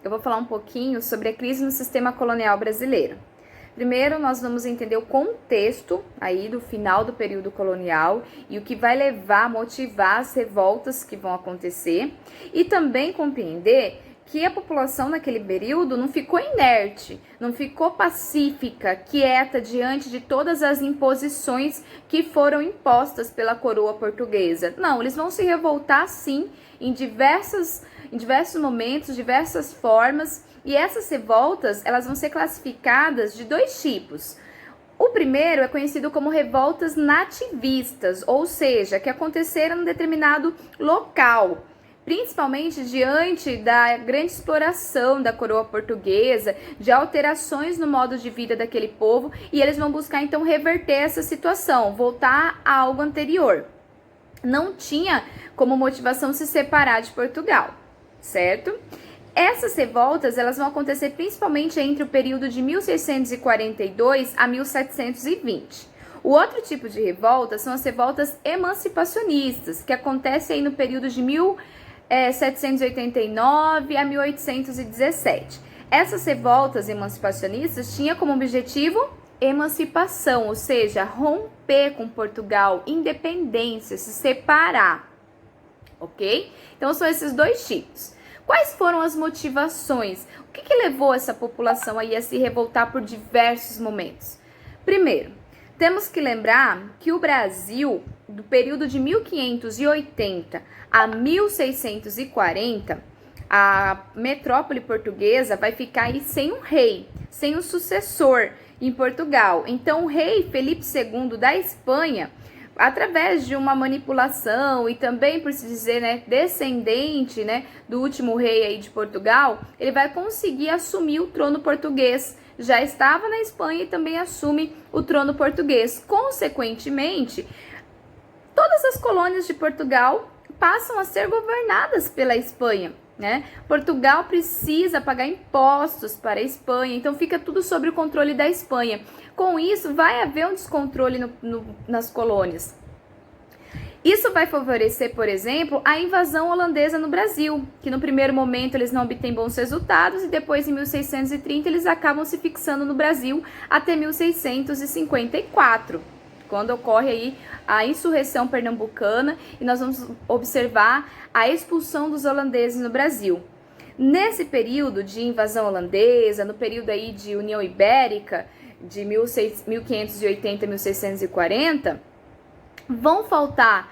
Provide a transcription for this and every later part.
eu vou falar um pouquinho sobre a crise no sistema colonial brasileiro. Primeiro, nós vamos entender o contexto aí do final do período colonial e o que vai levar, motivar as revoltas que vão acontecer e também compreender que a população naquele período não ficou inerte, não ficou pacífica, quieta diante de todas as imposições que foram impostas pela coroa portuguesa. Não, eles vão se revoltar sim em diversos momentos, diversas formas, e essas revoltas elas vão ser classificadas de dois tipos. O primeiro é conhecido como revoltas nativistas, ou seja, que aconteceram em determinado local, principalmente diante da grande exploração da coroa portuguesa, de alterações no modo de vida daquele povo, e eles vão buscar então reverter essa situação, voltar a algo anterior. Não tinha como motivação se separar de Portugal, certo? Essas revoltas elas vão acontecer principalmente entre o período de 1642 a 1720. O outro tipo de revolta são as revoltas emancipacionistas, que acontecem aí no período de 1789 a 1817. Essas revoltas emancipacionistas tinham como objetivo emancipação, ou seja, romper com Portugal, independência, se separar, ok? Então são esses dois tipos. Quais foram as motivações? O que levou essa população aí a se revoltar por diversos momentos? Primeiro, temos que lembrar que o Brasil, do período de 1580 a 1640, a metrópole portuguesa vai ficar aí sem um rei, sem um sucessor em Portugal. Então, o rei Felipe II da Espanha, através de uma manipulação e também, por se dizer, descendente, do último rei aí de Portugal, ele vai conseguir assumir o trono português. Já estava na Espanha e também assume o trono português. Consequentemente, todas as colônias de Portugal passam a ser governadas pela Espanha, Portugal precisa pagar impostos para a Espanha, então fica tudo sob o controle da Espanha. Com isso, vai haver um descontrole nas colônias. Isso vai favorecer, por exemplo, a invasão holandesa no Brasil, que no primeiro momento eles não obtêm bons resultados e depois, em 1630, eles acabam se fixando no Brasil até 1654, quando ocorre aí a insurreição pernambucana e nós vamos observar a expulsão dos holandeses no Brasil. Nesse período de invasão holandesa, no período aí de União Ibérica, de 1580 a 1640, vão faltar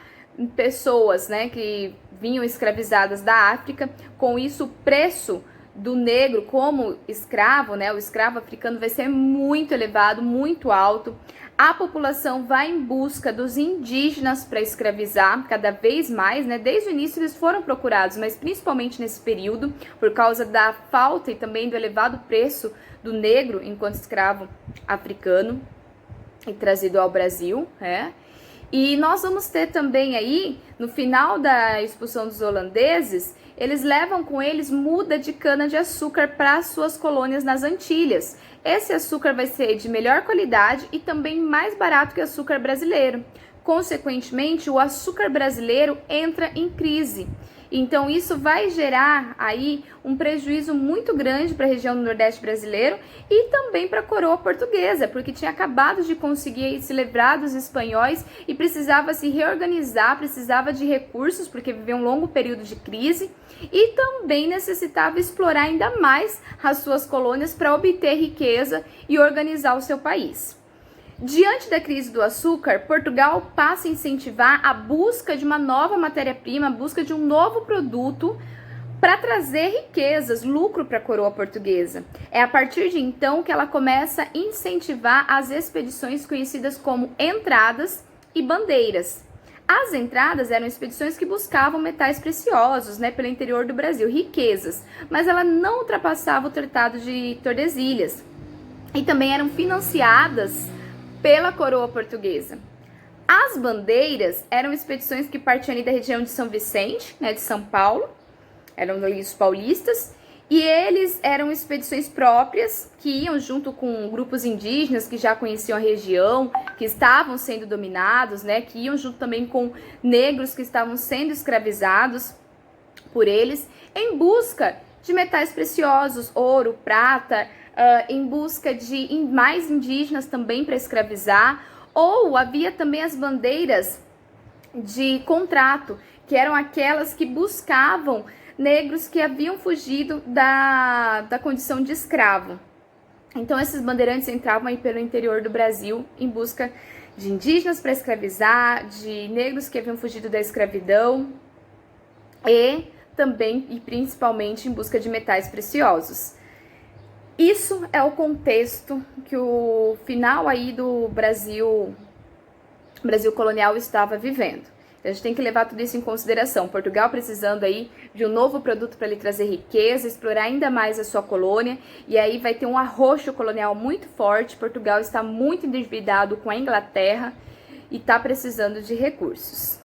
pessoas, que vinham escravizadas da África. Com isso, o preço do negro como escravo, o escravo africano vai ser muito elevado, muito alto. A população vai em busca dos indígenas para escravizar cada vez mais, Desde o início eles foram procurados, mas principalmente nesse período, por causa da falta e também do elevado preço do negro enquanto escravo africano e trazido ao Brasil, E nós vamos ter também aí, no final da expulsão dos holandeses, eles levam com eles muda de cana-de-açúcar para as suas colônias nas Antilhas. Esse açúcar vai ser de melhor qualidade e também mais barato que o açúcar brasileiro. Consequentemente, o açúcar brasileiro entra em crise. Então, isso vai gerar aí um prejuízo muito grande para a região do Nordeste brasileiro e também para a coroa portuguesa, porque tinha acabado de conseguir se livrar dos espanhóis e precisava se reorganizar, precisava de recursos, porque viveu um longo período de crise, e também necessitava explorar ainda mais as suas colônias para obter riqueza e organizar o seu país. Diante da crise do açúcar, Portugal passa a incentivar a busca de uma nova matéria-prima, a busca de um novo produto para trazer riquezas, lucro para a coroa portuguesa. É a partir de então que ela começa a incentivar as expedições conhecidas como entradas e bandeiras. As entradas eram expedições que buscavam metais preciosos, pelo interior do Brasil, riquezas, mas ela não ultrapassava o Tratado de Tordesilhas e também eram financiadas pela coroa portuguesa. As bandeiras eram expedições que partiam ali da região de São Vicente, de São Paulo, eram os paulistas, e eles eram expedições próprias que iam junto com grupos indígenas que já conheciam a região, que estavam sendo dominados, que iam junto também com negros que estavam sendo escravizados por eles, em busca de metais preciosos, ouro, prata, em busca de mais indígenas também para escravizar, ou havia também as bandeiras de contrato, que eram aquelas que buscavam negros que haviam fugido da condição de escravo. Então, esses bandeirantes entravam aí pelo interior do Brasil em busca de indígenas para escravizar, de negros que haviam fugido da escravidão e também e principalmente em busca de metais preciosos. Isso é o contexto que o final aí do Brasil colonial estava vivendo. A gente tem que levar tudo isso em consideração. Portugal precisando aí de um novo produto para lhe trazer riqueza, explorar ainda mais a sua colônia, e aí vai ter um arroxo colonial muito forte. Portugal está muito endividado com a Inglaterra e está precisando de recursos.